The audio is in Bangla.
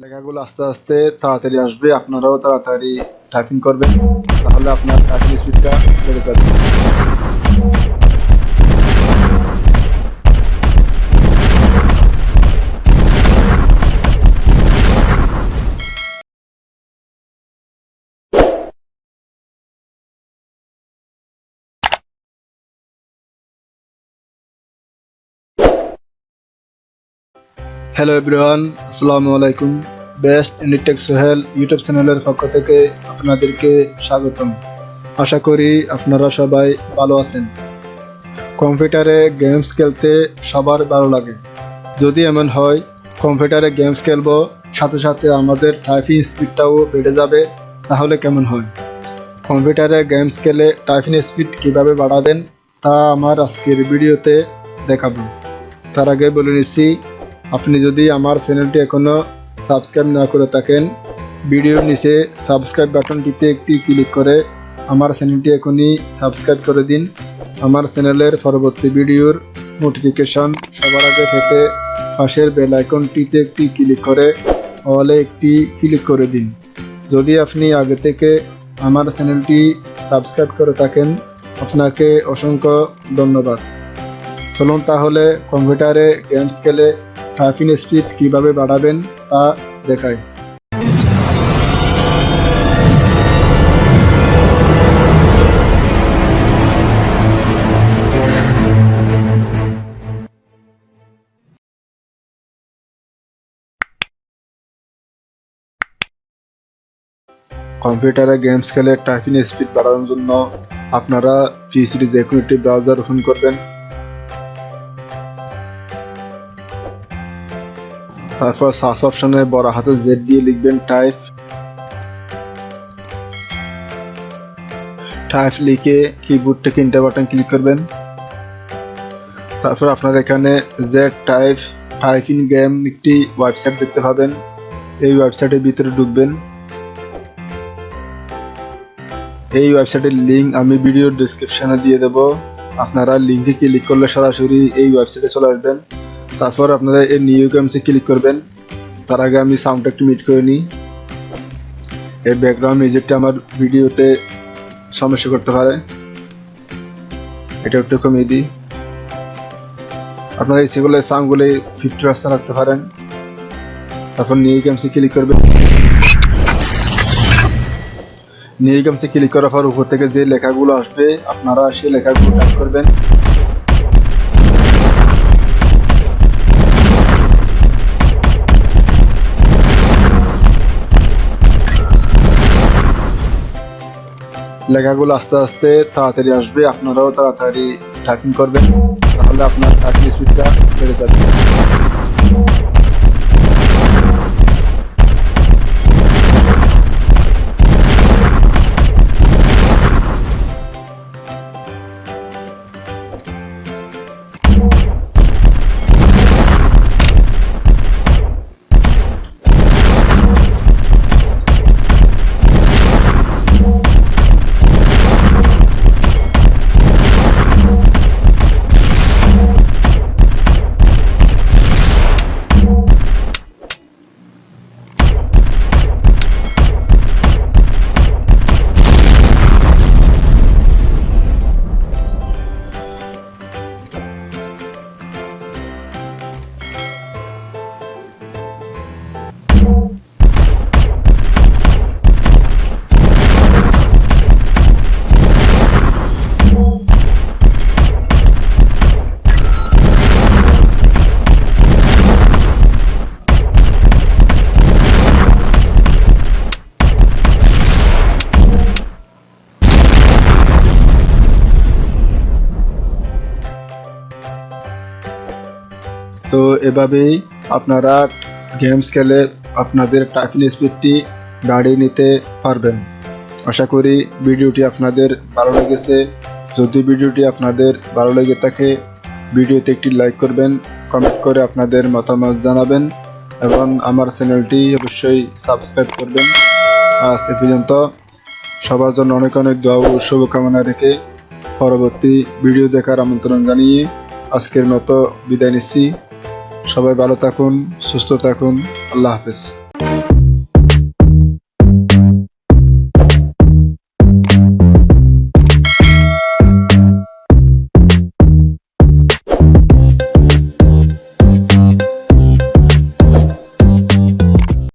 লেখাগুলো আস্তে আস্তে তাড়াতাড়ি আসবে, আপনারাও তাড়াতাড়ি টাইপিং করবেন, তাহলে আপনার টাইপিং স্পিডটা বেড়ে যাবে। হ্যালো এভরিওয়ান, আসসালামু আলাইকুম। বেস্ট ইন্ডিটেক সোহেল ইউটিউব চ্যানেলের পক্ষ থেকে আপনাদেরকে স্বাগতম। আশা করি আপনারা সবাই ভালো আছেন। কম্পিউটারে গেমস খেলতে সবার ভালো লাগে। যদি এমন হয় কম্পিউটারে গেমস খেলবো, সাথে সাথে আমাদের টাইপিং স্পিডটাও বেড়ে যাবে, তাহলে কেমন হয়? কম্পিউটারে গেমস খেলে টাইপিং স্পিড কীভাবে বাড়াবেন তা আমার আজকের ভিডিওতে দেখাবো। তার আগে বলে নিচ্ছি, আপনি যদি আমার চ্যানেলটি এখনও সাবস্ক্রাইব না করে থাকেন, ভিডিওর নিচে সাবস্ক্রাইব বাটনটিতে একটি ক্লিক করে আমার চ্যানেলটি এখনই সাবস্ক্রাইব করে দিন। আমার চ্যানেলের পরবর্তী ভিডিওর নোটিফিকেশন সবার আগে পেতে পাশের বেল আইকনটিতে একটি ক্লিক করে অলে একটি ক্লিক করে দিন। যদি আপনি আগে থেকে আমার চ্যানেলটি সাবস্ক্রাইব করে থাকেন, আপনাকে অসংখ্য ধন্যবাদ। চলুন তাহলে কম্পিউটারে গেমস খেলে টাইপিং স্পিড কীভাবে বাড়াবেন তা দেখাই। কম্পিউটারে গেমস খেলে টাইপিং স্পিড বাড়ানোর জন্য আপনারা পিসির যে কোনো একটি ব্রাউজার ওপেন করবেন। তারপর সার্চ অপশনে বড় হাতের জেড দিয়ে লিখবেন টাইপ লিখে কিবোর্ড থেকে এন্টার বাটন ক্লিক করবেন। তারপর আপনারা এখানে জেড টাইপিং গেম একটি ওয়েবসাইট দেখতে পাবেন। এই ওয়েবসাইটের ভিতরে ঢুকবেন। এই ওয়েবসাইটের লিঙ্ক আমি ভিডিওর ডেসক্রিপশনে দিয়ে দেব। আপনারা লিঙ্কে ক্লিক করলে সরাসরি এই ওয়েবসাইটে চলে আসবেন। তারপর আপনারা এই নিউ গেমসে ক্লিক করবেন। তার আগে আমি সাউন্ডটা একটু মিট করে নিই। এই ব্যাকগ্রাউন্ড মিউজিকটা আমার ভিডিওতে সমস্যা করতে পারে, এটা একটু কমিয়ে দিই। আপনারা সেগুলো সাউন্ডগুলো 50% রাখতে পারেন। তারপর নিউ গেমসে ক্লিক করবেন। নিউ গেমসে ক্লিক করার পর উপর থেকে যে লেখাগুলো আসবে আপনারা সেই লেখাগুলো টাইপ করবেন। লেখাগুলো আস্তে আস্তে তাড়াতাড়ি আসবে, আপনারাও তাড়াতাড়ি টাইপিং করবেন, তাহলে আপনার টাইপিং স্পিডটা বেড়ে যাবে। তো এভাবেই আপনারা গেমস খেলে আপনাদের টাইপিং স্পিডটি বাড়িয়ে নিতে পারবেন। আশা করি ভিডিওটি আপনাদের ভালো লেগেছে। যদি ভিডিওটি আপনাদের ভালো লেগে থাকে, ভিডিওতে একটি লাইক করবেন, কমেন্ট করে আপনাদের মতামত জানাবেন এবং আমার চ্যানেলটি অবশ্যই সাবস্ক্রাইব করবেন। আজ এ পর্যন্ত। সবার জন্য অনেক অনেক দোয়া ও শুভকামনা রেখে পরবর্তী ভিডিও দেখার আমন্ত্রণ জানিয়ে আজকের মতো বিদায় নিচ্ছি। সবাই ভালো থাকুন, সুস্থ থাকুন। আল্লাহ হাফেজ।